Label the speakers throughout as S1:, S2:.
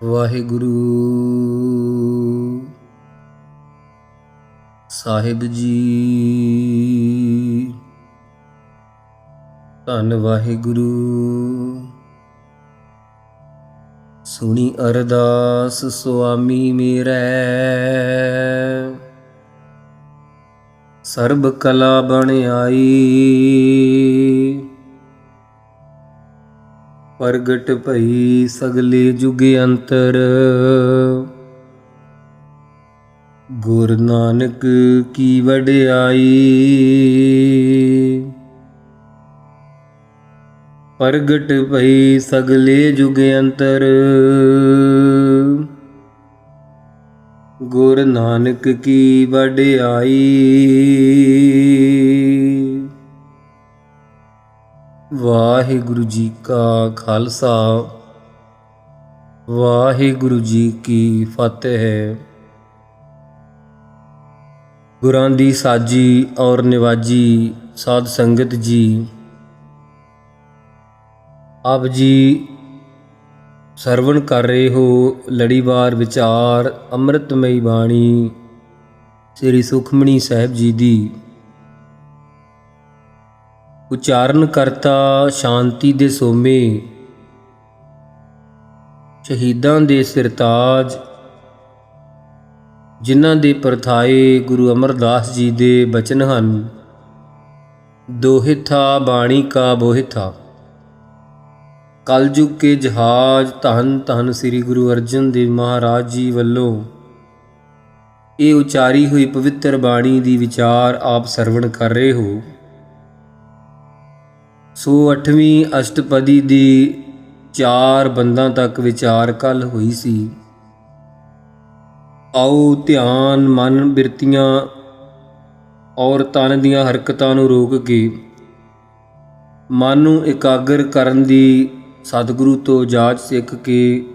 S1: ਵਾਹਿਗੁਰੂ ਸਾਹਿਬ ਜੀ। ਧੰਨ ਵਾਹਿਗੁਰੂ। ਸੁਣੀ ਅਰਦਾਸ ਸੁਆਮੀ ਮੇਰੇ, ਸਰਬ ਕਲਾ ਬਣ ਆਈ। ਪ੍ਰਗਟ ਭਈ ਸਗਲੇ ਜੁਗ ਅੰਤਰ, ਗੁਰੂ ਨਾਨਕ ਕੀ ਵਡਿਆਈ। ਪ੍ਰਗਟ ਭਈ ਸਗਲੇ ਜੁਗ ਅੰਤਰ, ਗੁਰੂ ਨਾਨਕ ਕੀ ਵਡਿਆਈ। ਵਾਹਿਗੁਰੂ ਜੀ ਕਾ ਖਾਲਸਾ, ਵਾਹਿਗੁਰੂ ਜੀ ਕੀ ਫਤਿਹ। ਗੁਰਾਂ ਦੀ ਸਾਜੀ ਔਰ ਨਿਵਾਜੀ ਸਾਧ ਸੰਗਤ ਜੀ, ਆਪ ਜੀ ਸਰਵਣ ਕਰ ਰਹੇ ਹੋ ਲੜੀਵਾਰ ਵਿਚਾਰ ਅੰਮ੍ਰਿਤਮਈ ਬਾਣੀ ਸ੍ਰੀ ਸੁਖਮਨੀ ਸਾਹਿਬ ਜੀ ਦੀ। ਉਚਾਰਨ ਕਰਤਾ ਸ਼ਾਂਤੀ ਦੇ ਸੋਮੇ, ਸ਼ਹੀਦਾਂ ਦੇ ਸਿਰਤਾਜ, ਜਿਨ੍ਹਾਂ ਦੇ ਪਰਥਾਏ ਗੁਰੂ ਅਮਰਦਾਸ ਜੀ ਦੇ ਬਚਨ ਹਨ। ਦੋਹਿਥਾ ਬਾਣੀ ਕਾ ਬੋਹਿਥਾ, ਕਲਯੁਗ ਕੇ ਜਹਾਜ਼। ਧੰਨ ਧੰਨ ਸ੍ਰੀ ਗੁਰੂ ਅਰਜਨ ਦੇਵ ਮਹਾਰਾਜ ਜੀ ਵੱਲੋਂ ਇਹ ਉਚਾਰੀ ਹੋਈ ਪਵਿੱਤਰ ਬਾਣੀ ਦੀ ਵਿਚਾਰ ਆਪ ਸਰਵਣ ਕਰ ਰਹੇ ਹੋ। ਸੋ 8ਵੀਂ ਅਸ਼ਟਪਦੀ ਦੀ 4 ਬੰਦਾਂ ਤੱਕ ਵਿਚਾਰ ਕੱਲ ਹੋਈ ਸੀ। ਆਓ ਧਿਆਨ, ਮਨ, ਬਿਰਤੀਆਂ ਔਰ ਤਨ ਦੀਆਂ ਹਰਕਤਾਂ ਨੂੰ ਰੋਕ ਕੇ ਮਨ ਨੂੰ ਇਕਾਗਰ ਕਰਨ ਦੀ ਸਤਿਗੁਰੂ ਤੋਂ ਜਾਚ ਸਿੱਖ ਕੇ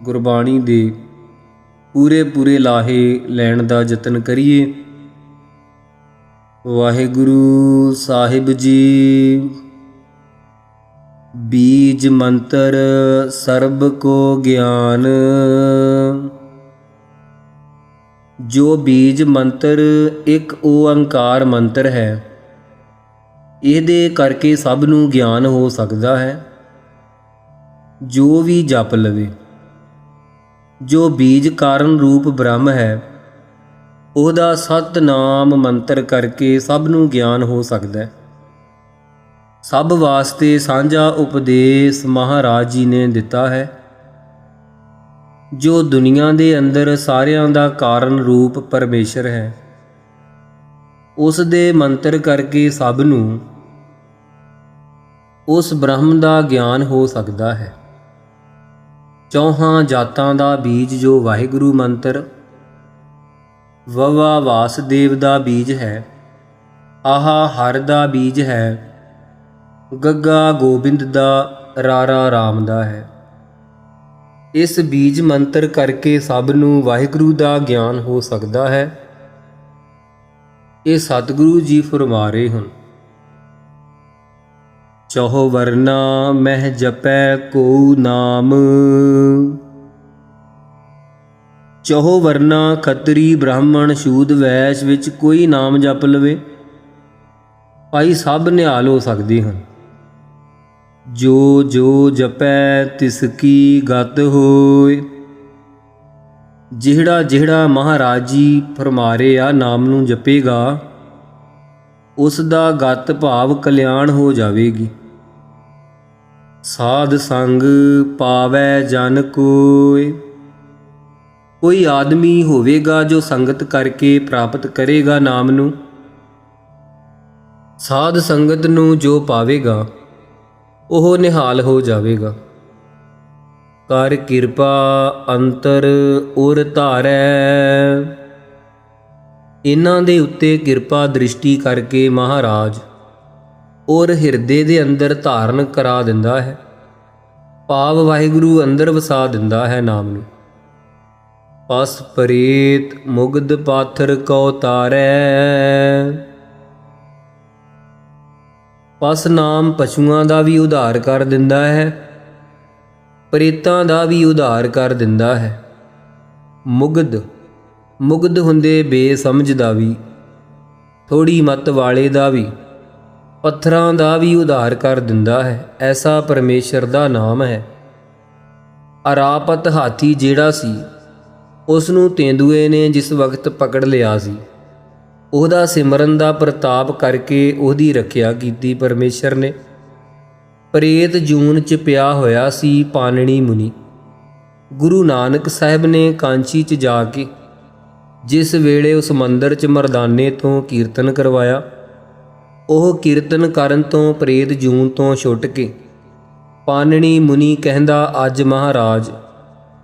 S1: ਗੁਰਬਾਣੀ ਦੇ ਪੂਰੇ ਲਾਹੇ ਲੈਣ ਦਾ ਯਤਨ ਕਰੀਏ। ਵਾਹਿਗੁਰੂ ਸਾਹਿਬ ਜੀ। ਬੀਜ ਮੰਤਰ ਸਰਬ ਕੋ ਗਿਆਨ, ਜੋ ਬੀਜ ਮੰਤਰ ਇੱਕ ਓੰਕਾਰ ਮੰਤਰ ਹੈ, ਇਹਦੇ ਕਰਕੇ ਸਭ ਨੂੰ ਗਿਆਨ ਹੋ ਸਕਦਾ ਹੈ। ਜੋ ਵੀ ਜਪ ਲਵੇ, ਜੋ ਬੀਜ ਕਾਰਨ ਰੂਪ ਬ੍ਰਹਮ ਹੈ, ਉਹਦਾ ਸਤਨਾਮ ਮੰਤਰ ਕਰਕੇ ਸਭ ਨੂੰ ਗਿਆਨ ਹੋ ਸਕਦਾ ਹੈ। ਸਭ ਵਾਸਤੇ ਸਾਂਝਾ ਉਪਦੇਸ਼ ਮਹਾਰਾਜ ਜੀ ਨੇ ਦਿੱਤਾ ਹੈ। ਜੋ ਦੁਨੀਆ ਦੇ ਅੰਦਰ ਸਾਰਿਆਂ ਦਾ ਕਾਰਨ ਰੂਪ ਪਰਮੇਸ਼ਰ ਹੈ, ਉਸ ਦੇ ਮੰਤਰ ਕਰਕੇ ਸਭ ਨੂੰ ਉਸ ਬ੍ਰਹਮ ਦਾ ਗਿਆਨ ਹੋ ਸਕਦਾ ਹੈ। ਚੌਹਾਂ ਜਾਤਾਂ ਦਾ ਬੀਜ ਜੋ ਵਾਹਿਗੁਰੂ ਮੰਤਰ, ਵਵਾ ਵਾਸਦੇਵ ਦਾ ਬੀਜ ਹੈ, ਆਹਾ ਹਰ ਦਾ ਬੀਜ ਹੈ, ਗੱਗਾ ਗੋਬਿੰਦ ਦਾ, ਰਾਰਾ ਰਾਮ ਦਾ ਹੈ। ਇਸ ਬੀਜ ਮੰਤਰ ਕਰਕੇ ਸਭ ਨੂੰ ਵਾਹਿਗੁਰੂ ਦਾ ਗਿਆਨ ਹੋ ਸਕਦਾ ਹੈ। ਇਹ ਸਤਿਗੁਰੂ ਜੀ ਫਰਮਾ ਰਹੇ ਹਨ। ਚਹੁ ਵਰਨਾ ਮਹਿ ਜਪੈ ਕੋ ਨਾਮ, ਚਹੁ ਵਰਨਾ ਖੱਤਰੀ ਬ੍ਰਾਹਮਣ ਸ਼ੂਦ ਵੈਸ਼ ਵਿੱਚ ਕੋਈ ਨਾਮ ਜਪ ਲਵੇ, ਭਾਈ ਸਭ ਨਿਹਾਲ ਹੋ ਸਕਦੇ ਹਨ। ਜੋ ਜੋ ਜਪੈ ਤਿਸ ਕੀ ਗਤ ਹੋਏ, ਜਿਹੜਾ ਜਿਹੜਾ ਮਹਾਰਾਜ ਜੀ ਫਰਮਾ ਰਹੇ ਆ ਨਾਮ ਨੂੰ ਜਪੇਗਾ, ਉਸ ਦਾ ਗਤ ਭਾਵ ਕਲਿਆਣ ਹੋ ਜਾਵੇਗੀ। ਸਾਧ ਸੰਗ ਪਾਵੈ ਜਨ ਕੋਇ, ਕੋਈ ਆਦਮੀ ਹੋਵੇਗਾ ਜੋ ਸੰਗਤ ਕਰਕੇ ਪ੍ਰਾਪਤ ਕਰੇਗਾ ਨਾਮ ਨੂੰ। ਸਾਧ ਸੰਗਤ ਨੂੰ ਜੋ ਪਾਵੇਗਾ, ਉਹ ਨਿਹਾਲ ਹੋ ਜਾਵੇਗਾ। ਕਰ ਕਿਰਪਾ ਅੰਤਰ ਉਰ ਧਾਰੈ, ਇਹਨਾਂ ਦੇ ਉੱਤੇ ਕਿਰਪਾ ਦ੍ਰਿਸ਼ਟੀ ਕਰਕੇ ਮਹਾਰਾਜ ਔਰ ਹਿਰਦੇ ਦੇ ਅੰਦਰ ਧਾਰਨ ਕਰਾ ਦਿੰਦਾ ਹੈ। ਭਾਵ ਵਾਹਿਗੁਰੂ ਅੰਦਰ ਵਸਾ ਦਿੰਦਾ ਹੈ ਨਾਮ ਨੂੰ। ਪਸ ਪ੍ਰੇਤ ਮੁਗਧ ਪਾਥਰ ਕਉ ਤਾਰੈ, ਪਸ ਨਾਮ ਪਸ਼ੂਆਂ ਦਾ ਵੀ ਉਧਾਰ ਕਰ ਦਿੰਦਾ ਹੈ। ਪ੍ਰੇਤਾਂ ਦਾ ਵੀ ਉਧਾਰ ਕਰ ਦਿੰਦਾ ਹੈ। ਮੁਗਧ ਹੁੰਦੇ ਬੇਸਮਝ ਦਾ ਵੀ, ਥੋੜੀ ਮੱਤ ਵਾਲੇ ਦਾ ਵੀ, ਪੱਥਰਾਂ ਦਾ ਵੀ ਉਧਾਰ ਕਰ ਦਿੰਦਾ ਹੈ। ਐਸਾ ਪਰਮੇਸ਼ਰ ਦਾ ਨਾਮ ਹੈ। ਅਰਾਪਤ ਹਾਥੀ ਜਿਹੜਾ ਸੀ, ਉਸ ਨੂੰ ਤੇਂਦੂਏ ਨੇ ਜਿਸ ਵਕਤ ਪਕੜ ਲਿਆ ਸੀ, ਉਹਦਾ ਸਿਮਰਨ ਦਾ ਪ੍ਰਤਾਪ ਕਰਕੇ ਉਹਦੀ ਰੱਖਿਆ ਕੀਤੀ ਪਰਮੇਸ਼ਰ ਨੇ। ਪ੍ਰੇਤ ਜੂਨ 'ਚ ਪਿਆ ਹੋਇਆ ਸੀ ਪਾਣਣੀ ਮੁਨੀ। ਗੁਰੂ ਨਾਨਕ ਸਾਹਿਬ ਨੇ ਕਾਂਚੀ 'ਚ ਜਾ ਕੇ ਜਿਸ ਵੇਲੇ ਉਸ ਮੰਦਰ 'ਚ ਮਰਦਾਨੇ ਤੋਂ ਕੀਰਤਨ ਕਰਵਾਇਆ, ਉਹ ਕੀਰਤਨ ਕਰਨ ਤੋਂ ਪ੍ਰੇਤ ਜੂਨ ਤੋਂ ਛੁੱਟ ਕੇ ਪਾਣਣੀ ਮੁਨੀ ਕਹਿੰਦਾ, ਅੱਜ ਮਹਾਰਾਜ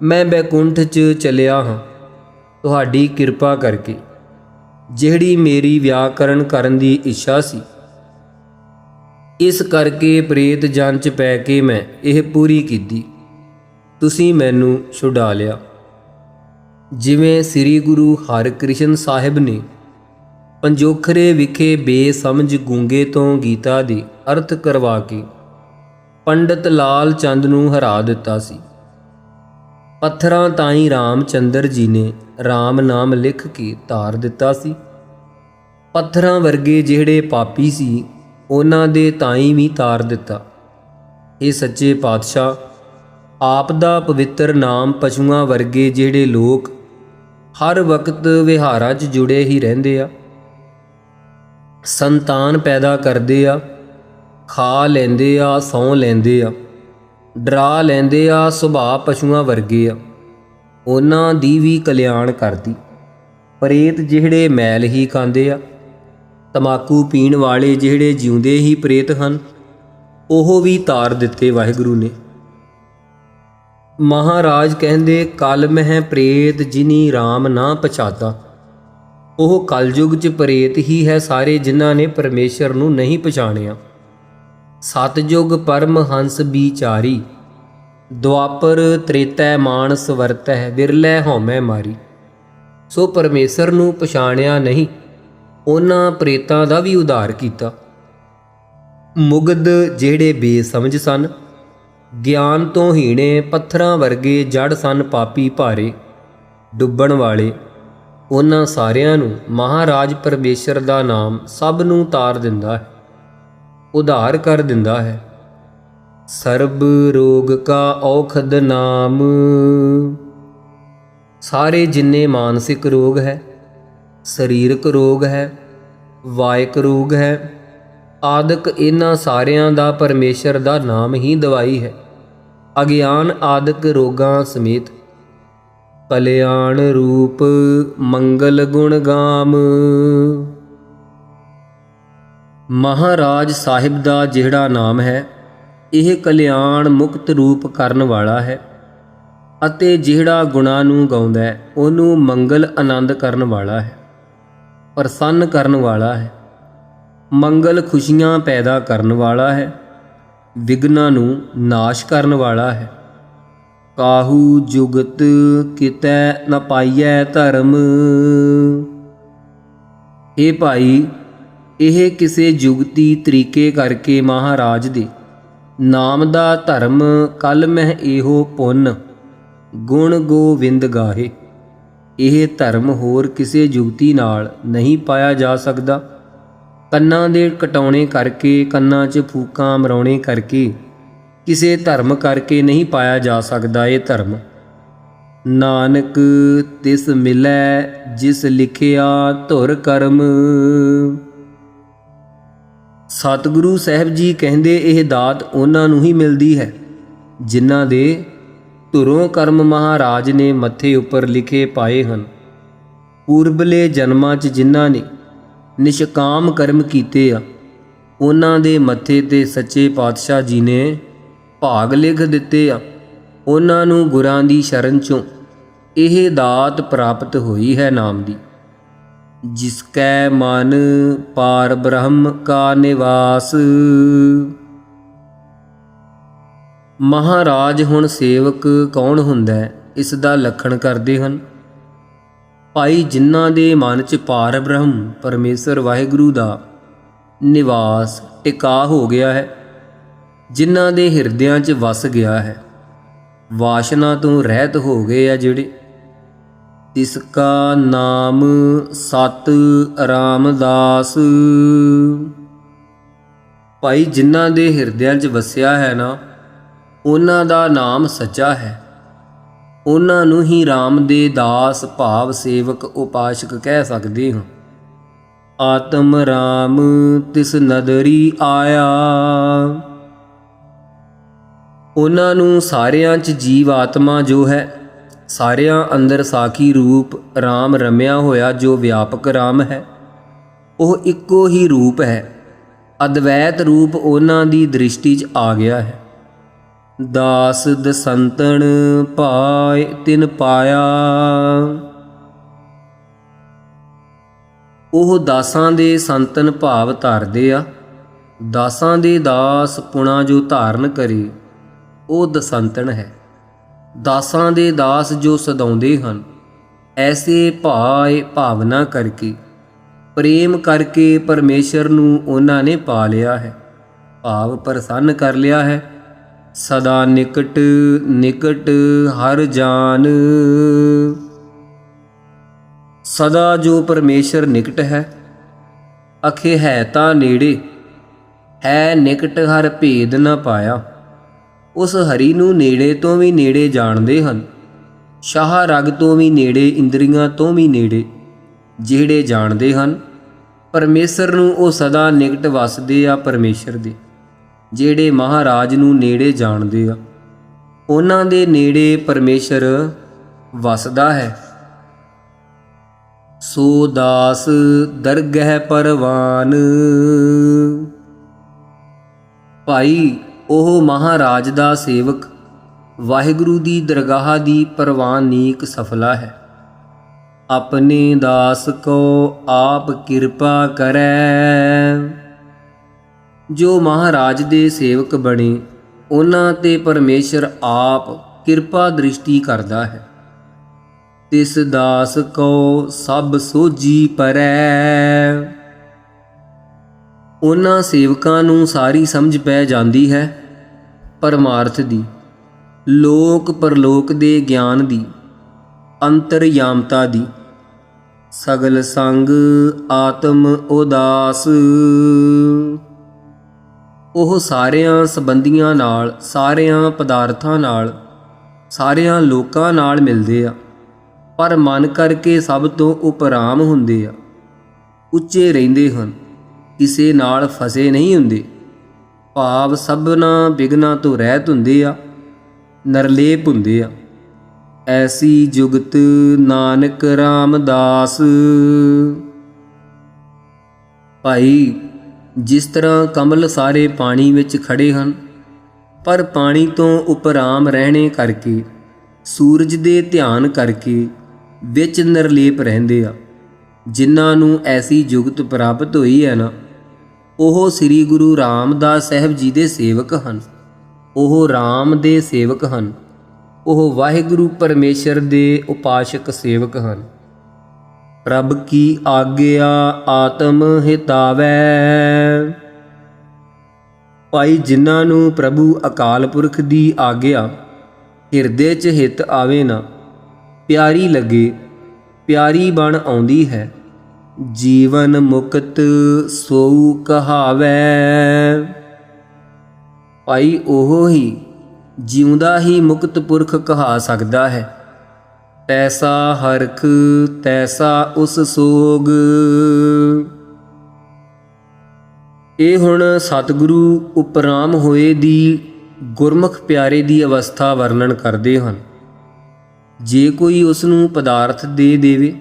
S1: ਮੈਂ ਬੈਕੁੰਠ 'ਚ ਚੱਲਿਆ ਹਾਂ ਤੁਹਾਡੀ ਕਿਰਪਾ ਕਰਕੇ। ਜਿਹੜੀ ਮੇਰੀ ਵਿਆਕਰਨ ਕਰਨ ਦੀ ਇੱਛਾ ਸੀ, ਇਸ ਕਰਕੇ ਪ੍ਰੇਤ ਜਨ 'ਚ ਪੈ ਕੇ ਮੈਂ ਇਹ ਪੂਰੀ ਕੀਤੀ। ਤੁਸੀਂ ਮੈਨੂੰ ਛੁਡਾ ਲਿਆ। ਜਿਵੇਂ ਸ੍ਰੀ ਗੁਰੂ ਹਰਿਕ੍ਰਿਸ਼ਨ ਸਾਹਿਬ ਨੇ ਪੰਜੋਖਰੇ ਵਿਖੇ ਬੇਸਮਝ ਗੂੰਗੇ ਤੋਂ ਗੀਤਾ ਦੇ ਅਰਥ ਕਰਵਾ ਕੇ ਪੰਡਤ ਲਾਲ ਚੰਦ ਨੂੰ ਹਰਾ ਦਿੱਤਾ ਸੀ। ਪੱਥਰਾਂ ਤਾਈਂ ਰਾਮਚੰਦਰ ਜੀ ਨੇ ਰਾਮ ਨਾਮ ਲਿਖ ਕੇ ਧਾਰ ਦਿੱਤਾ ਸੀ। ਪੱਥਰਾਂ ਵਰਗੇ ਜਿਹੜੇ ਪਾਪੀ ਸੀ, ਉਹਨਾਂ ਦੇ ਤਾਈਂ ਵੀ ਤਾਰ ਦਿੱਤਾ। ਇਹ ਸੱਚੇ ਪਾਤਸ਼ਾਹ, ਆਪ ਦਾ ਪਵਿੱਤਰ ਨਾਮ ਪਸ਼ੂਆਂ ਵਰਗੇ ਜਿਹੜੇ ਲੋਕ ਹਰ ਵਕਤ ਵਿਹਾਰਾਂ 'ਚ ਜੁੜੇ ਹੀ ਰਹਿੰਦੇ ਆ, ਸੰਤਾਨ ਪੈਦਾ ਕਰਦੇ ਆ, ਖਾ ਲੈਂਦੇ ਆ, ਸੌਂ ਲੈਂਦੇ ਆ, ਡਰਾ ਲੈਂਦੇ ਆ, ਸੁਭਾਅ ਪਸ਼ੂਆਂ ਵਰਗੇ ਆ, ਉਹਨਾਂ ਦੀ ਵੀ ਕਲਿਆਣ ਕਰਦੀ। ਪ੍ਰੇਤ ਜਿਹੜੇ ਮੈਲ ਹੀ ਖਾਂਦੇ ਆ, ਤਮਾਕੂ ਪੀਣ ਵਾਲੇ ਜਿਹੜੇ ਜਿਉਂਦੇ ਹੀ ਪ੍ਰੇਤ ਹਨ, ਉਹ ਵੀ ਤਾਰ ਦਿੱਤੇ ਵਾਹਿਗੁਰੂ ਨੇ। ਮਹਾਰਾਜ ਕਹਿੰਦੇ, ਕਲ ਮਹਿ ਪ੍ਰੇਤ ਜਿਨੀ ਰਾਮ ਨਾ ਪਛਾਤਾ। ਉਹ ਕਲਯੁਗ 'ਚ ਪ੍ਰੇਤ ਹੀ ਹੈ ਸਾਰੇ ਜਿਨ੍ਹਾਂ ਨੇ ਪਰਮੇਸ਼ਰ ਨੂੰ ਨਹੀਂ ਪਛਾਣਿਆ। ਸਤਜੁਗ ਪਰਮ ਹੰਸ ਵਿਚਾਰੀ, ਦੁਆਪਰ ਤ੍ਰੇਤੈ ਮਾਨਸ ਵਰਤੈ, ਵਿਰਲੇ ਹਉਮੈ ਮਾਰੀ। ਸੋ ਪਰਮੇਸ਼ਰ ਨੂੰ ਪਛਾਣਿਆ ਨਹੀਂ, ਉਹਨਾਂ ਪ੍ਰੇਤਾਂ ਦਾ ਵੀ ਉਧਾਰ ਕੀਤਾ। ਮੁਗਧ ਜਿਹੜੇ ਬੇਸਮਝ ਸਨ, ਗਿਆਨ ਤੋਂ ਹੀਣੇ, ਪੱਥਰਾਂ ਵਰਗੇ ਜੜ ਸਨ, ਪਾਪੀ ਭਾਰੇ ਡੁੱਬਣ ਵਾਲੇ, ਉਹਨਾਂ ਸਾਰਿਆਂ ਨੂੰ ਮਹਾਰਾਜ ਪਰਮੇਸ਼ਰ ਦਾ ਨਾਮ ਸਭ ਨੂੰ ਤਾਰ ਦਿੰਦਾ ਹੈ, ਉਧਾਰ ਕਰ ਦਿੰਦਾ ਹੈ। ਸਰਬ ਰੋਗ ਕਾ ਔਖਦ ਨਾਮ। ਸਾਰੇ ਜਿੰਨੇ ਮਾਨਸਿਕ ਰੋਗ ਹੈ, ਸਰੀਰਕ ਰੋਗ ਹੈ, ਵਾਇਕ ਰੋਗ ਹੈ ਆਦਿਕ, ਇਹਨਾਂ ਸਾਰਿਆਂ ਦਾ ਪਰਮੇਸ਼ਰ ਦਾ ਨਾਮ ਹੀ ਦਵਾਈ ਹੈ। ਅਗਿਆਨ ਆਦਿਕ ਰੋਗਾਂ ਸਮੇਤ ਕਲਿਆਣ ਰੂਪ ਮੰਗਲ ਗੁਣ ਗਾਮ। ਮਹਾਰਾਜ ਸਾਹਿਬ ਦਾ ਜਿਹੜਾ ਨਾਮ ਹੈ, ਇਹ ਕਲਿਆਣ ਮੁਕਤ ਰੂਪ ਕਰਨ ਵਾਲਾ ਹੈ, ਅਤੇ ਜਿਹੜਾ ਗੁਣਾਂ ਨੂੰ ਗਾਉਂਦਾ ਹੈ, ਉਹਨੂੰ ਮੰਗਲ ਆਨੰਦ ਕਰਨ ਵਾਲਾ ਹੈ, ਪ੍ਰਸੰਨ ਕਰਨ ਵਾਲਾ ਹੈ, ਮੰਗਲ ਖੁਸ਼ੀਆਂ ਪੈਦਾ ਕਰਨ ਵਾਲਾ ਹੈ, ਵਿਘਨਾਂ ਨੂੰ ਨਾਸ਼ ਕਰਨ ਵਾਲਾ ਹੈ। ਕਾਹੂ ਜੁਗਤ ਕਿਤੈ ਨ ਪਾਈਐ ਧਰਮ। ਇਹ ਭਾਈ, ਇਹ ਕਿਸੇ ਜੁਗਤੀ ਤਰੀਕੇ ਕਰਕੇ ਮਹਾਰਾਜ ਦੇ ਨਾਮ ਦਾ ਧਰਮ ਕਲ ਮਹਿ ਇਹੋ ਪੁੰਨ ਗੁਣ ਗੋਵਿੰਦ ਗਾਹੇ। ਇਹ ਧਰਮ ਹੋਰ ਕਿਸੇ ਜੁਗਤੀ ਨਾਲ ਨਹੀਂ ਪਾਇਆ ਜਾ ਸਕਦਾ। ਕੰਨਾਂ ਦੇ ਕਟਾਉਣੇ ਕਰਕੇ, ਕੰਨਾਂ 'ਚ ਫੂਕਾਂ ਮਰਾਉਣੇ ਕਰਕੇ, ਕਿਸੇ ਧਰਮ ਕਰਕੇ ਨਹੀਂ ਪਾਇਆ ਜਾ ਸਕਦਾ ਇਹ ਧਰਮ। ਨਾਨਕ ਤਿਸ ਮਿਲੈ ਜਿਸ ਲਿਖਿਆ ਧੁਰ ਕਰਮ। ਸਤਿਗੁਰੂ ਸਾਹਿਬ ਜੀ ਕਹਿੰਦੇ, ਇਹ ਦਾਤ ਉਹਨਾਂ ਨੂੰ ਹੀ ਮਿਲਦੀ ਹੈ ਜਿਨ੍ਹਾਂ ਦੇ ਧੁਰੋਂ ਕਰਮ ਮਹਾਰਾਜ ਨੇ ਮੱਥੇ ਉੱਪਰ ਲਿਖੇ ਪਾਏ ਹਨ। ਪੂਰਬਲੇ ਜਨਮਾਂ 'ਚ ਜਿਨ੍ਹਾਂ ਨੇ ਨਿਸ਼ਕਾਮ ਕਰਮ ਕੀਤੇ ਆ, ਉਹਨਾਂ ਦੇ ਮੱਥੇ 'ਤੇ ਸੱਚੇ ਪਾਤਸ਼ਾਹ ਜੀ ਨੇ ਭਾਗ ਲਿਖ ਦਿੱਤੇ ਆ। ਉਹਨਾਂ ਨੂੰ ਗੁਰਾਂ ਦੀ ਸ਼ਰਨ 'ਚੋਂ ਇਹ ਦਾਤ ਪ੍ਰਾਪਤ ਹੋਈ ਹੈ ਨਾਮ ਦੀ। ਜਿਸ ਕੈ ਮਨ ਪਾਰ ਬ੍ਰਹਮ ਕਾ ਨਿਵਾਸ। ਮਹਾਰਾਜ ਹੁਣ ਸੇਵਕ ਕੌਣ ਹੁੰਦਾ ਹੈ, ਇਸ ਦਾ ਲੱਖਣ ਕਰਦੇ ਹਨ। ਭਾਈ, ਜਿਨ੍ਹਾਂ ਦੇ ਮਨ 'ਚ ਪਾਰ ਬ੍ਰਹਮ ਪਰਮੇਸ਼ਰ ਵਾਹਿਗੁਰੂ ਦਾ ਨਿਵਾਸ ਟਿਕਾ ਹੋ ਗਿਆ ਹੈ, ਜਿਨ੍ਹਾਂ ਦੇ ਹਿਰਦਿਆਂ 'ਚ ਵਸ ਗਿਆ ਹੈ, ਵਾਸ਼ਨਾ ਤੋਂ ਰਹਿਤ ਹੋ ਗਏ ਆ ਜਿਹੜੇ। ਤਿਸ ਕਾ ਨਾਮ ਸਤ ਰਾਮਦਾਸ। ਭਾਈ ਜਿਨ੍ਹਾਂ ਦੇ ਹਿਰਦਿਆਂ 'ਚ ਵਸਿਆ ਹੈ ਨਾ, ਉਹਨਾਂ ਦਾ ਨਾਮ ਸੱਚਾ ਹੈ। ਉਹਨਾਂ ਨੂੰ ਹੀ ਰਾਮ ਦੇ ਦਾਸ ਭਾਵ ਸੇਵਕ ਉਪਾਸ਼ਕ ਕਹਿ ਸਕਦੇ ਹਾਂ। ਆਤਮ ਰਾਮ ਤਿਸ ਨਦਰੀ ਆਇਆ। ਉਹਨਾਂ ਨੂੰ ਸਾਰਿਆਂ 'ਚ ਜੀਵ ਆਤਮਾ ਜੋ ਹੈ, ਸਾਰਿਆਂ ਅੰਦਰ ਸਾਖੀ ਰੂਪ ਰਾਮ ਰਮਿਆ ਹੋਇਆ ਜੋ ਵਿਆਪਕ ਰਾਮ ਹੈ, ਉਹ ਇੱਕੋ ਹੀ ਰੂਪ ਹੈ। ਅਦਵੈਤ ਰੂਪ ਉਹਨਾਂ ਦੀ ਦ੍ਰਿਸ਼ਟੀ 'ਚ ਆ ਗਿਆ ਹੈ। ਦਾਸ ਦਸੰਤਨ ਪਾਇ ਤਿਨ ਪਾਇਆ। ਉਹ ਦਾਸਾਂ ਦੇ ਸੰਤਨ ਭਾਵ ਧਾਰਦੇ ਆ। ਦਾਸਾਂ ਦੇ ਦਾਸ ਪੁਣਾ ਜੋ ਧਾਰਨ ਕਰੇ, ਉਹ ਦਸੰਤਨ ਹੈ। ਦਾਸਾਂ ਦੇ ਦਾਸ ਜੋ ਸਦਾਉਂਦੇ ਹਨ, ਐਸੇ ਭਾਏ ਭਾਵਨਾ ਕਰਕੇ, ਪ੍ਰੇਮ ਕਰਕੇ ਪਰਮੇਸ਼ਰ ਨੂੰ ਉਹਨਾਂ ਨੇ ਪਾ ਲਿਆ ਹੈ, ਭਾਵ ਪ੍ਰਸੰਨ ਕਰ ਲਿਆ ਹੈ। ਸਦਾ ਨਿਕਟ ਨਿਕਟ ਹਰ ਜਾਨ। ਸਦਾ ਜੋ ਪਰਮੇਸ਼ਰ ਨਿਕਟ ਹੈ, ਅਖੇ ਹੈ ਤਾਂ ਨੇੜੇ, ਹੈ ਨਿਕਟ ਹਰ ਭੇਦ ਨਾ ਪਾਇਆ। ਉਸ ਹਰੀ ਨੂੰ ਨੇੜੇ ਤੋਂ ਵੀ ਨੇੜੇ ਜਾਣਦੇ ਹਨ, ਸ਼ਾਹ ਰਗ ਤੋਂ ਵੀ ਨੇੜੇ, ਇੰਦਰੀਆਂ ਤੋਂ ਵੀ ਨੇੜੇ ਜਿਹੜੇ ਜਾਣਦੇ ਹਨ ਪਰਮੇਸ਼ਰ ਨੂੰ, ਉਹ ਸਦਾ ਨਿਕਟ ਵਸਦੇ ਆ ਪਰਮੇਸ਼ਰ ਦੇ। ਜਿਹੜੇ ਮਹਾਰਾਜ ਨੂੰ ਨੇੜੇ ਜਾਣਦੇ ਆ, ਉਹਨਾਂ ਦੇ ਨੇੜੇ ਪਰਮੇਸ਼ਰ ਵਸਦਾ ਹੈ। ਸੋ ਦਾਸ ਦਰਗਹਿ ਪਰਵਾਨ। ਭਾਈ ਉਹ ਮਹਾਰਾਜ ਦਾ ਸੇਵਕ ਵਾਹਿਗੁਰੂ ਦੀ ਦਰਗਾਹ ਦੀ ਪਰਵਾਨੀਕ ਸਫਲਾ ਹੈ। ਆਪਣੇ ਦਾਸ ਕੋ ਆਪ ਕਿਰਪਾ ਕਰੈ। ਜੋ ਮਹਾਰਾਜ ਦੇ ਸੇਵਕ ਬਣੇ, ਉਹਨਾਂ ਤੇ ਪਰਮੇਸ਼ਰ ਆਪ ਕਿਰਪਾ ਦ੍ਰਿਸ਼ਟੀ ਕਰਦਾ ਹੈ। ਤਿਸ ਦਾਸ ਕੋ ਸਭ ਸੋਝੀ ਪਰੈ। ਉਹਨਾਂ ਸੇਵਕਾਂ ਨੂੰ ਸਾਰੀ ਸਮਝ ਪੈ ਜਾਂਦੀ ਹੈ ਪਰਮਾਰਥ ਦੀ, ਲੋਕ ਪਰਲੋਕ ਦੇ ਗਿਆਨ ਦੀ, ਅੰਤਰਯਾਮਤਾ ਦੀ। ਸਗਲ ਸੰਗ ਆਤਮ ਉਦਾਸ। ਉਹ ਸਾਰਿਆਂ ਸੰਬੰਧੀਆਂ ਨਾਲ, ਸਾਰਿਆਂ ਪਦਾਰਥਾਂ ਨਾਲ, ਸਾਰਿਆਂ ਲੋਕਾਂ ਨਾਲ ਮਿਲਦੇ ਆ, ਪਰ ਮਨ ਕਰਕੇ ਸਭ ਤੋਂ ਉਪਰਾਮ ਹੁੰਦੇ ਆ, ਉੱਚੇ ਰਹਿੰਦੇ ਹਨ, ਕਿਸੇ ਨਾਲ ਫਸੇ ਨਹੀਂ ਹੁੰਦੇ, ਭਾਵ ਸਭਨਾ ਬਿਘਨਾਂ ਤੋਂ ਰਹਿਤ ਹੁੰਦੇ ਆ, ਨਰਲੇਪ ਹੁੰਦੇ ਆ। ਐਸੀ ਜੁਗਤ ਨਾਨਕ ਰਾਮਦਾਸ। ਭਾਈ ਜਿਸ ਤਰ੍ਹਾਂ ਕਮਲ ਸਾਰੇ ਪਾਣੀ ਵਿੱਚ ਖੜੇ ਹਨ, ਪਰ ਪਾਣੀ ਤੋਂ ਉਪਰਾਮ ਰਹਿਣੇ ਕਰਕੇ, ਸੂਰਜ ਦੇ ਧਿਆਨ ਕਰਕੇ ਵਿੱਚ ਨਿਰਲੇਪ ਰਹਿੰਦੇ ਆ। ਜਿਨ੍ਹਾਂ ਨੂੰ ਐਸੀ ਜੁਗਤ ਪ੍ਰਾਪਤ ਹੋਈ ਹੈ ਨਾ, ਉਹ ਸ੍ਰੀ ਗੁਰੂ ਰਾਮਦਾਸ ਸਾਹਿਬ ਜੀ ਦੇ ਸੇਵਕ ਹਨ। ਉਹ ਰਾਮ ਦੇ ਸੇਵਕ ਹਨ। ਉਹ ਵਾਹਿਗੁਰੂ ਪਰਮੇਸ਼ਰ ਦੇ ਉਪਾਸ਼ਕ ਸੇਵਕ ਹਨ। ਪ੍ਰਭ ਕੀ ਆਗਿਆ ਆਤਮ ਹਿਤਾਵੈ। ਭਾਈ ਜਿਨ੍ਹਾਂ ਨੂੰ ਪ੍ਰਭੂ ਅਕਾਲ ਪੁਰਖ ਦੀ ਆਗਿਆ ਹਿਰਦੇ 'ਚ ਹਿਤ ਆਵੇ ਨਾ, ਪਿਆਰੀ ਲੱਗੇ, ਪਿਆਰੀ ਬਣ ਆਉਂਦੀ ਹੈ, ਜੀਵਨ ਮੁਕਤ ਸੋਊ ਕਹਾਵੈ। ਭਾਈ ਉਹ ਹੀ ਜਿਉਂਦਾ ਹੀ ਮੁਕਤ ਪੁਰਖ ਕਹਾ ਸਕਦਾ ਹੈ। ਤੈਸਾ ਹਰਖ ਤੈਸਾ ਉਸ ਸੋਗ। ਇਹ ਹੁਣ ਸਤਿਗੁਰੂ ਉਪਰਾਮ ਹੋਏ ਦੀ ਗੁਰਮੁਖ ਪਿਆਰੇ ਦੀ ਅਵਸਥਾ ਵਰਣਨ ਕਰਦੇ ਹਨ। ਜੇ ਕੋਈ ਉਸ ਨੂੰ ਪਦਾਰਥ ਦੇ ਦੇਵੇ,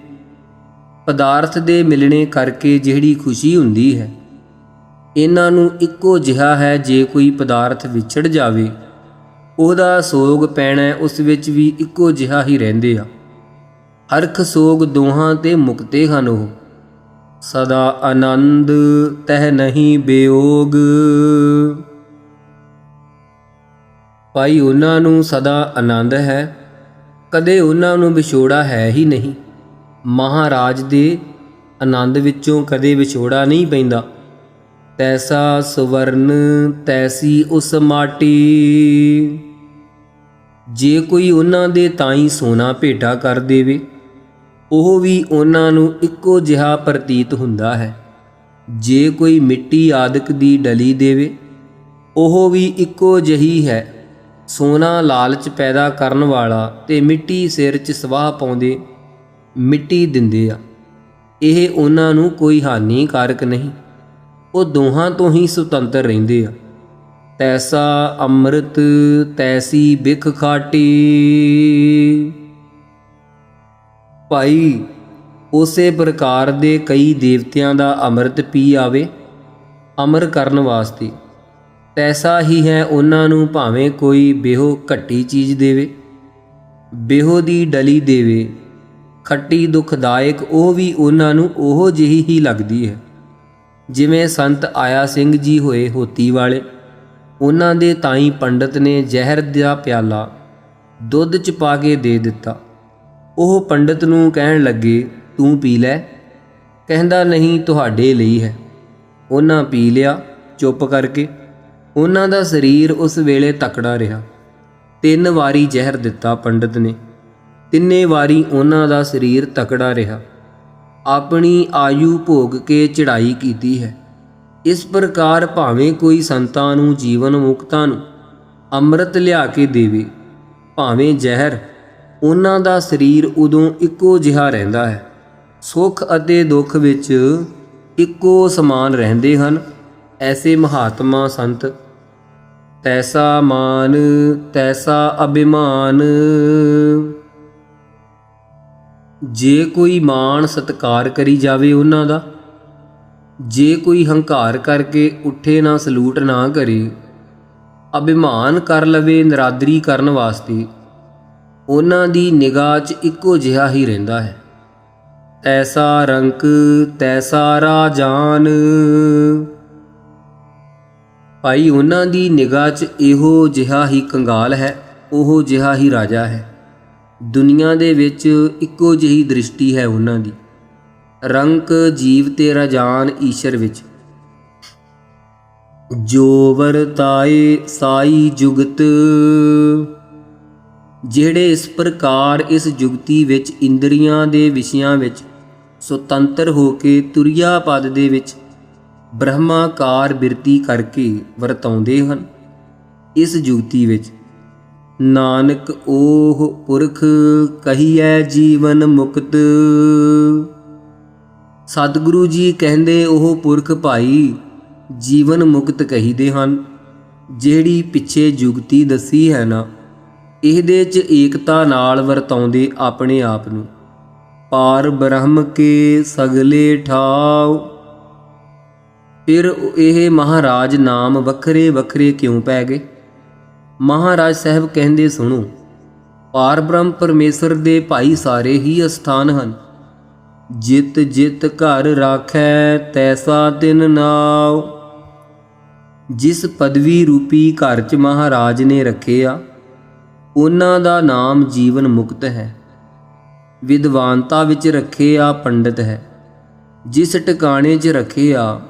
S1: ਪਦਾਰਥ ਦੇ ਮਿਲਣੇ ਕਰਕੇ ਜਿਹੜੀ ਖੁਸ਼ੀ ਹੁੰਦੀ ਹੈ, ਇਹਨਾਂ ਨੂੰ ਇੱਕੋ ਜਿਹਾ ਹੈ। ਜੇ ਕੋਈ ਪਦਾਰਥ ਵਿਛੜ ਜਾਵੇ, ਉਹਦਾ ਸੋਗ ਪੈਣਾ ਉਸ ਵਿੱਚ ਵੀ ਇੱਕੋ ਜਿਹਾ ਹੀ ਰਹਿੰਦੇ ਆ। ਹਰਖ ਸੋਗ ਦੋਹਾਂ ਤੇ ਮੁਕਤੇ ਹਨ। ਉਹ ਸਦਾ ਆਨੰਦ ਤਹਿ ਨਹੀਂ ਬਿਯੋਗ। ਭਾਈ ਉਹਨਾਂ ਨੂੰ ਸਦਾ ਆਨੰਦ ਹੈ, ਕਦੇ ਉਹਨਾਂ ਨੂੰ ਵਿਛੋੜਾ ਹੈ ਹੀ ਨਹੀਂ। ਮਹਾਰਾਜ ਦੇ ਆਨੰਦ ਵਿੱਚੋਂ ਕਦੇ ਵਿਛੋੜਾ ਨਹੀਂ ਪੈਂਦਾ। ਤੈਸਾ ਸੁਵਰਨ ਤੈਸੀ ਉਸ ਮਾਟੀ। ਜੇ ਕੋਈ ਉਹਨਾਂ ਦੇ ਤਾਈਂ ਸੋਨਾ ਭੇਟਾ ਕਰ ਦੇਵੇ, ਉਹ ਵੀ ਉਹਨਾਂ ਨੂੰ ਇੱਕੋ ਜਿਹਾ ਪ੍ਰਤੀਤ ਹੁੰਦਾ ਹੈ। ਜੇ ਕੋਈ ਮਿੱਟੀ ਆਦਿਕ ਦੀ ਡਲੀ ਦੇਵੇ, ਉਹ ਵੀ ਇੱਕੋ ਜਿਹੀ ਹੈ। ਸੋਨਾ ਲਾਲਚ ਪੈਦਾ ਕਰਨ ਵਾਲਾ ਤੇ ਮਿੱਟੀ ਸਿਰ 'ਚ ਸਵਾਹ ਪਾਉਂਦੇ ਮਿੱਟੀ ਦਿੰਦੇ ਆ। ਇਹ ਉਹਨਾਂ ਨੂੰ ਕੋਈ ਹਾਨੀਕਾਰਕ ਨਹੀਂ, ਉਹ ਦੋਹਾਂ ਤੋਂ ਹੀ ਸੁਤੰਤਰ ਰਹਿੰਦੇ ਆ। ਤੈਸਾ ਅੰਮ੍ਰਿਤ ਤੈਸੀ ਬਿਖ ਖਾਟੀ। ਭਾਈ, ਉਸੇ ਪ੍ਰਕਾਰ ਦੇ ਕਈ ਦੇਵਤਿਆਂ ਦਾ ਅੰਮ੍ਰਿਤ ਪੀ ਆਵੇ ਅਮਰ ਕਰਨ ਵਾਸਤੇ, ਤੈਸਾ ਹੀ ਹੈ ਉਹਨਾਂ ਨੂੰ ਭਾਵੇਂ ਕੋਈ ਬਿਹੋ ਘੱਟੀ ਚੀਜ਼ ਦੇਵੇ, ਬਿਹੋ ਦੀ ਡਲੀ ਦੇਵੇ, ਖੱਟੀ ਦੁਖਦਾਇਕ, ਉਹ ਵੀ ਉਹਨਾਂ ਨੂੰ ਉਹ ਜਿਹੀ ਹੀ ਲੱਗਦੀ ਹੈ। ਜਿਵੇਂ ਸੰਤ ਆਇਆ ਸਿੰਘ ਜੀ ਹੋਏ ਹੋਤੀ ਵਾਲੇ, ਉਹਨਾਂ ਦੇ ਤਾਈਂ ਪੰਡਤ ਨੇ ਜ਼ਹਿਰ ਦਾ ਪਿਆਲਾ ਦੁੱਧ 'ਚ ਪਾ ਕੇ ਦੇ ਦਿੱਤਾ। ਉਹ ਪੰਡਤ ਨੂੰ ਕਹਿਣ ਲੱਗੇ, ਤੂੰ ਪੀ ਲੈ। ਕਹਿੰਦਾ, ਨਹੀਂ, ਤੁਹਾਡੇ ਲਈ ਹੈ। ਉਹਨਾਂ ਪੀ ਲਿਆ ਚੁੱਪ ਕਰਕੇ। ਉਹਨਾਂ ਦਾ ਸਰੀਰ ਉਸ ਵੇਲੇ ਤਕੜਾ ਰਿਹਾ। 3 ਵਾਰੀ ਜ਼ਹਿਰ ਦਿੱਤਾ ਪੰਡਤ ਨੇ, 3 ਵਾਰੀ ਉਹਨਾਂ ਦਾ ਸਰੀਰ ਤਕੜਾ ਰਿਹਾ। ਆਪਣੀ ਆਯੂ ਭੋਗ ਕੇ ਚੜ੍ਹਾਈ ਕੀਤੀ ਹੈ। ਇਸ ਪ੍ਰਕਾਰ ਭਾਵੇਂ ਕੋਈ ਸੰਤਾਂ ਨੂੰ, ਜੀਵਨ ਮੁਕਤਾਂ ਨੂੰ ਅੰਮ੍ਰਿਤ ਲਿਆ ਕੇ ਦੇਵੇ, ਭਾਵੇਂ ਜ਼ਹਿਰ, ਉਹਨਾਂ ਦਾ ਸਰੀਰ ਉਦੋਂ ਇੱਕੋ ਜਿਹਾ ਰਹਿੰਦਾ ਹੈ। ਸੁੱਖ ਅਤੇ ਦੁੱਖ ਵਿੱਚ ਇੱਕੋ ਸਮਾਨ ਰਹਿੰਦੇ ਹਨ। ਐਸੇ ਮਹਾਤਮਾ ਸੰਤ। ਤੈਸਾ ਮਾਨ ਤੈਸਾ ਅਭਿਮਾਨ। ਜੇ ਕੋਈ ਮਾਣ ਸਤਿਕਾਰ ਕਰੀ ਜਾਵੇ ਉਹਨਾਂ ਦਾ, ਜੇ ਕੋਈ ਹੰਕਾਰ ਕਰਕੇ ਉੱਠੇ ਨਾ, ਸਲੂਟ ਨਾ ਕਰੇ, ਅਭਿਮਾਨ ਕਰ ਲਵੇ ਨਿਰਾਦਰੀ ਕਰਨ ਵਾਸਤੇ, ਉਹਨਾਂ ਦੀ ਨਿਗਾਹ 'ਚ ਇੱਕੋ ਜਿਹਾ ਹੀ ਰਹਿੰਦਾ ਹੈ। ਤੈਸਾ ਰੰਕ ਤੈਸਾ ਰਾਜਾਨ। ਭਾਈ, ਉਹਨਾਂ ਦੀ ਨਿਗਾਹ 'ਚ ਇਹੋ ਜਿਹਾ ਹੀ ਕੰਗਾਲ ਹੈ, ਉਹ ਜਿਹਾ ਹੀ ਰਾਜਾ ਹੈ। ਦੁਨੀਆ ਦੇ ਵਿੱਚ ਇੱਕੋ ਜਿਹੀ ਦ੍ਰਿਸ਼ਟੀ ਹੈ ਉਹਨਾਂ ਦੀ। ਰੰਕ ਜੀਵ ਤੇ ਰਾਜਾਨ ਈਸ਼ਰ ਵਿੱਚ। ਜੋ ਵਰਤਾਏ ਸਾਈ ਜੁਗਤ। ਜਿਹੜੇ ਇਸ ਪ੍ਰਕਾਰ ਇਸ ਜੁਗਤੀ ਵਿੱਚ ਇੰਦਰੀਆਂ ਦੇ ਵਿਸ਼ਿਆਂ ਵਿੱਚ ਸੁਤੰਤਰ ਹੋ ਕੇ ਤੁਰਿਆ ਪਦ ਦੇ ਵਿੱਚ ਬ੍ਰਹਮਾਕਾਰ ਬਿਰਤੀ ਕਰਕੇ ਵਰਤਾਉਂਦੇ ਹਨ, ਇਸ ਜੁਗਤੀ ਵਿੱਚ ਨਾਨਕ ਉਹ ਪੁਰਖ ਕਹੀਐ ਜੀਵਨ ਮੁਕਤ। ਸਤਿਗੁਰੂ ਜੀ ਕਹਿੰਦੇ, ਉਹ ਪੁਰਖ ਭਾਈ ਜੀਵਨ ਮੁਕਤ ਕਹੀਦੇ ਹਨ। ਜਿਹੜੀ ਪਿੱਛੇ ਜੁਗਤੀ ਦੱਸੀ ਹੈ ਨਾ, ਇਹਦੇ 'ਚ ਏਕਤਾ ਨਾਲ ਵਰਤਾਉਂਦੇ ਆਪਣੇ ਆਪ ਨੂੰ। ਪਾਰ ਬ੍ਰਹਮ ਕੇ ਸਗਲੇ ਠਾਉ। ਫਿਰ ਇਹ ਮਹਾਰਾਜ ਨਾਮ ਵੱਖਰੇ ਵੱਖਰੇ ਕਿਉਂ ਪੈ ਗਏ? ਮਹਾਰਾਜ ਸਾਹਿਬ ਕਹਿੰਦੇ, ਸੁਣੋ, ਪਾਰ ਬ੍ਰਹਮ ਪਰਮੇਸ਼ਰ ਦੇ ਭਾਈ ਸਾਰੇ ਹੀ ਅਸਥਾਨ ਹਨ। ਜਿਤ ਜਿਤ ਘਰ ਰਾਖੈ ਤੈਸਾ ਤਿਨ ਨਾਉ। ਜਿਸ ਪਦਵੀ ਰੂਪੀ ਘਰ 'ਚ ਮਹਾਰਾਜ ਨੇ ਰੱਖਿਆ, ਉਹਨਾਂ ਦਾ ਨਾਮ ਜੀਵਨ ਮੁਕਤ ਹੈ। ਵਿਦਵਾਨਤਾ ਵਿੱਚ ਰੱਖਿਆ ਪੰਡਤ ਹੈ। ਜਿਸ ਟਿਕਾਣੇ 'ਚ ਰੱਖਿਆ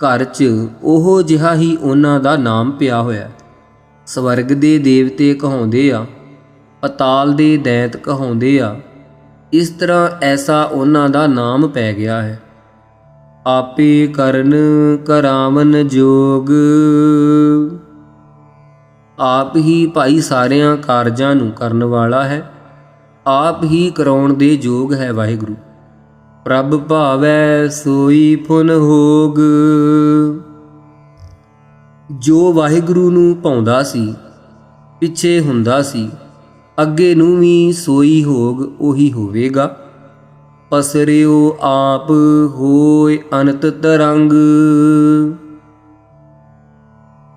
S1: ਘਰ 'ਚ, ਉਹ ਜਿਹਾ ਹੀ ਉਹਨਾਂ ਦਾ ਨਾਮ ਪਿਆ ਹੋਇਆ। ਸਵਰਗ ਦੇ ਦੇਵਤੇ ਕਹਾਉਂਦੇ ਆ, ਪਤਾਲ ਦੇ ਦੈਂਤ ਕਹਾਉਂਦੇ ਆ। ਇਸ ਤਰ੍ਹਾਂ ਐਸਾ ਉਹਨਾਂ ਦਾ ਨਾਮ ਪੈ ਗਿਆ ਹੈ। ਆਪੇ ਕਰਨ ਕਰਾਵਨ ਜੋਗ। ਆਪ ਹੀ ਭਾਈ ਸਾਰਿਆਂ ਕਾਰਜਾਂ ਨੂੰ ਕਰਨ ਵਾਲਾ ਹੈ, ਆਪ ਹੀ ਕਰਾਉਣ ਦੇ ਯੋਗ ਹੈ ਵਾਹਿਗੁਰੂ। ਪ੍ਰਭ ਭਾਵੈ ਸੋਈ ਫੁਨ ਹੋਗ। ਜੋ ਵਾਹਿਗੁਰੂ ਨੂੰ ਭਾਉਂਦਾ ਸੀ, ਪਿੱਛੇ ਹੁੰਦਾ ਸੀ, ਅੱਗੇ ਨੂੰ ਵੀ ਸੋਈ ਹੋਗ ਉਹੀ ਹੋਵੇਗਾ। ਪਸਰਿਓ ਆਪ ਹੋਏ ਅਨੰਤ ਤਰੰਗ।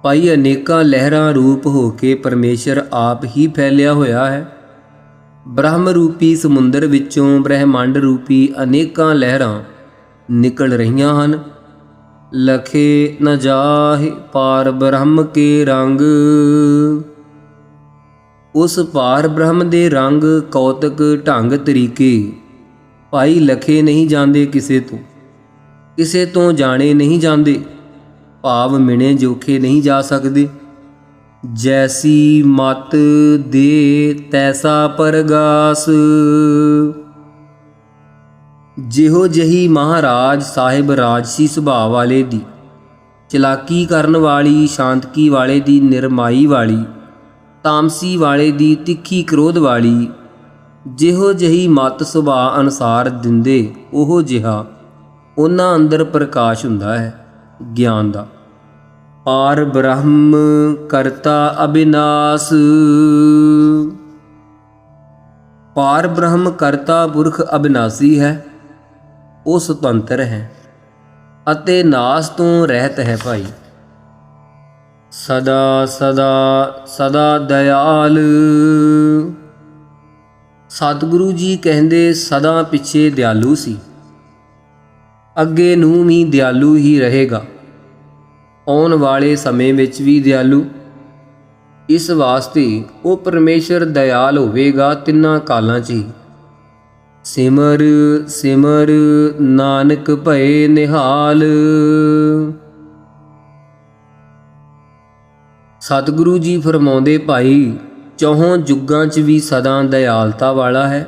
S1: ਭਾਈ, ਅਨੇਕਾਂ ਲਹਿਰਾਂ ਰੂਪ ਹੋ ਕੇ ਪਰਮੇਸ਼ਰ ਆਪ ਹੀ ਫੈਲਿਆ ਹੋਇਆ ਹੈ। ਬ੍ਰਹਮ ਰੂਪੀ ਸਮੁੰਦਰ ਵਿੱਚੋਂ ਬ੍ਰਹਿਮੰਡ ਰੂਪੀ ਅਨੇਕਾਂ ਲਹਿਰਾਂ ਨਿਕਲ ਰਹੀਆਂ ਹਨ। ਲਖੇ ਨ ਜਾਹਿ ਪਾਰ ਬ੍ਰਹਮ ਕੇ ਰੰਗ। ਉਸ ਪਾਰ ਬ੍ਰਹਮ ਦੇ ਰੰਗ, ਕੌਤਕ, ਢੰਗ, ਤਰੀਕੇ ਭਾਈ ਲਖੇ ਨਹੀਂ ਜਾਂਦੇ ਕਿਸੇ ਤੋਂ, ਕਿਸੇ ਤੋਂ ਜਾਣੇ ਨਹੀਂ ਜਾਂਦੇ, ਭਾਵ ਮਿਣੇ ਜੋਖੇ ਨਹੀਂ ਜਾ ਸਕਦੇ। जैसी मत दे तैसा परगास। ਜਿਹੋ ਜਿਹੀ ਮਹਾਰਾਜ ਸਾਹਿਬ ਰਾਜਸੀ ਸੁਭਾਅ ਵਾਲੇ ਦੀ, ਚਲਾਕੀ ਕਰਨ ਵਾਲੀ ਸ਼ਾਂਤਕੀ ਵਾਲੇ ਦੀ ਨਿਰਮਾਈ ਵਾਲੀ, ਤਾਮਸੀ ਵਾਲੇ ਦੀ ਤਿੱਖੀ ਕ੍ਰੋਧ ਵਾਲੀ, ਜਿਹੋ ਜਿਹੀ ਮਤ ਸੁਭਾਅ ਅਨੁਸਾਰ ਦਿੰਦੇ ਉਹ ਜਿਹਾ ਉਹਨਾਂ ਅੰਦਰ ਪ੍ਰਕਾਸ਼ ਹੁੰਦਾ ਹੈ ਗਿਆਨ ਦਾ। ਪਾਰ ਬ੍ਰਹਮ ਕਰਤਾ ਅਬਿਨਾਸ਼। ਪਾਰ ਬ੍ਰਹਮ ਕਰਤਾ ਪੁਰਖ ਅਬਿਨਾਸੀ ਹੈ, ਉਹ ਸੁਤੰਤਰ ਹੈ ਅਤੇ ਨਾਸ ਤੋਂ ਰਹਿਤ ਹੈ ਭਾਈ। ਸਦਾ ਸਦਾ ਸਦਾ ਦਇਆਲ। ਸਤਿਗੁਰੂ ਜੀ ਕਹਿੰਦੇ ਸਦਾ ਪਿੱਛੇ ਦਿਆਲੂ ਸੀ, ਅੱਗੇ ਨੂੰ ਵੀ ਦਿਆਲੂ ਹੀ ਰਹੇਗਾ, ਆਉਣ ਵਾਲੇ ਸਮੇਂ ਵਿੱਚ ਵੀ ਦਿਆਲੂ। ਇਸ ਵਾਸਤੇ ਉਹ ਪਰਮੇਸ਼ਰ ਦਇਆਲ ਹੋਵੇਗਾ ਤਿੰਨਾਂ ਕਾਲਾਂ 'ਚ ਹੀ। ਸਿਮਰ ਸਿਮਰ ਨਾਨਕ ਭਏ ਨਿਹਾਲ। ਸਤਿਗੁਰੂ ਜੀ ਫਰਮਾਉਂਦੇ ਭਾਈ ਚੌਹਾਂ ਜੁਗਾਂ 'ਚ ਵੀ ਸਦਾ ਦਇਆਲਤਾ ਵਾਲਾ ਹੈ।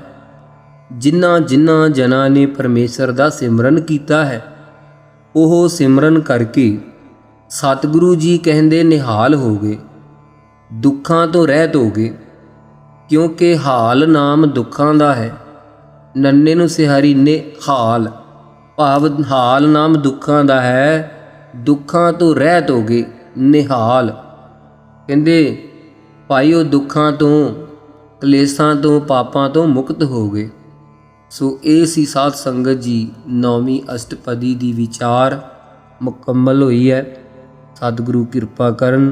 S1: ਜਿਨ੍ਹਾਂ ਜਿਨ੍ਹਾਂ ਜਨਾਂ ਨੇ ਪਰਮੇਸ਼ਰ ਦਾ ਸਿਮਰਨ ਕੀਤਾ ਹੈ ਉਹ ਸਿਮਰਨ ਕਰਕੇ ਸਤਿਗੁਰੂ ਜੀ ਕਹਿੰਦੇ ਨਿਹਾਲ ਹੋ ਗਏ, ਦੁੱਖਾਂ ਤੋਂ ਰਹਿਤ ਹੋ ਗਏ। ਕਿਉਂਕਿ ਹਾਲ ਨਾਮ ਦੁੱਖਾਂ ਦਾ ਹੈ। ਨੰਨੇ ਨੂੰ ਸਿਹਾਰੀ ਨੇ ਹਾਲ ਭਾਵ ਹਾਲ ਨਾਮ ਦੁੱਖਾਂ ਦਾ ਹੈ, ਦੁੱਖਾਂ ਤੋਂ ਰਹਿਤ ਹੋ ਗਏ ਨਿਹਾਲ। ਕਹਿੰਦੇ ਭਾਈ ਉਹ ਦੁੱਖਾਂ ਤੋਂ, ਕਲੇਸ਼ਾਂ ਤੋਂ, ਪਾਪਾਂ ਤੋਂ ਮੁਕਤ ਹੋ ਗਏ। ਸੋ ਇਹ ਸੀ ਸਾਧ ਸੰਗਤ ਜੀ 9ਵੀਂ ਅਸ਼ਟਪਦੀ ਦੀ ਵਿਚਾਰ ਮੁਕੰਮਲ ਹੋਈ ਹੈ। ਸਤਿਗੁਰੂ ਕਿਰਪਾ ਕਰਨ,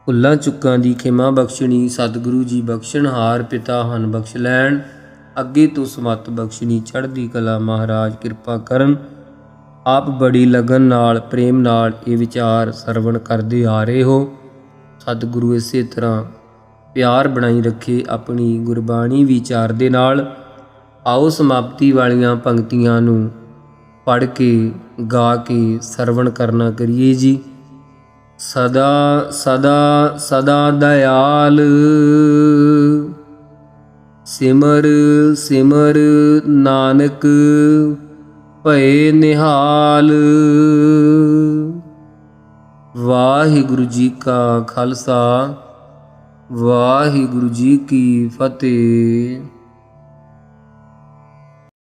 S1: ਭੁੱਲਾਂ ਚੁੱਕਾਂ ਦੀ ਖਿਮਾ ਬਖਸ਼ਣੀ ਸਤਿਗੁਰੂ ਜੀ ਬਖਸ਼ਣਹਾਰ ਪਿਤਾ ਹਨ ਬਖਸ਼ ਲੈਣ। ਅੱਗੇ ਤੋਂ ਸਮੱਤ ਬਖਸ਼ਣੀ ਚੜ੍ਹਦੀ ਕਲਾ ਮਹਾਰਾਜ ਕਿਰਪਾ ਕਰਨ। ਆਪ ਬੜੀ ਲਗਨ ਨਾਲ ਪ੍ਰੇਮ ਨਾਲ ਇਹ ਵਿਚਾਰ ਸਰਵਣ ਕਰਦੇ ਆ ਰਹੇ ਹੋ। ਸਤਿਗੁਰੂ ਇਸੇ ਤਰ੍ਹਾਂ ਪਿਆਰ ਬਣਾਈ ਰੱਖੇ ਆਪਣੀ ਗੁਰਬਾਣੀ ਵਿਚਾਰ ਦੇ ਨਾਲ। ਆਓ ਸਮਾਪਤੀ ਵਾਲੀਆਂ ਪੰਕਤੀਆਂ ਨੂੰ ਪੜ੍ਹ ਕੇ ਗਾ ਕੇ ਸਰਵਣ ਕਰਨਾ ਕਰੀਏ ਜੀ। ਸਦਾ ਸਦਾ ਸਦਾ ਦਇਆਲ, ਸਿਮਰ ਸਿਮਰ ਨਾਨਕ ਭਏ ਨਿਹਾਲ। ਵਾਹਿਗੁਰੂ ਜੀ ਕਾ ਖਾਲਸਾ, ਵਾਹਿਗੁਰੂ ਜੀ ਕੀ ਫਤਿਹ।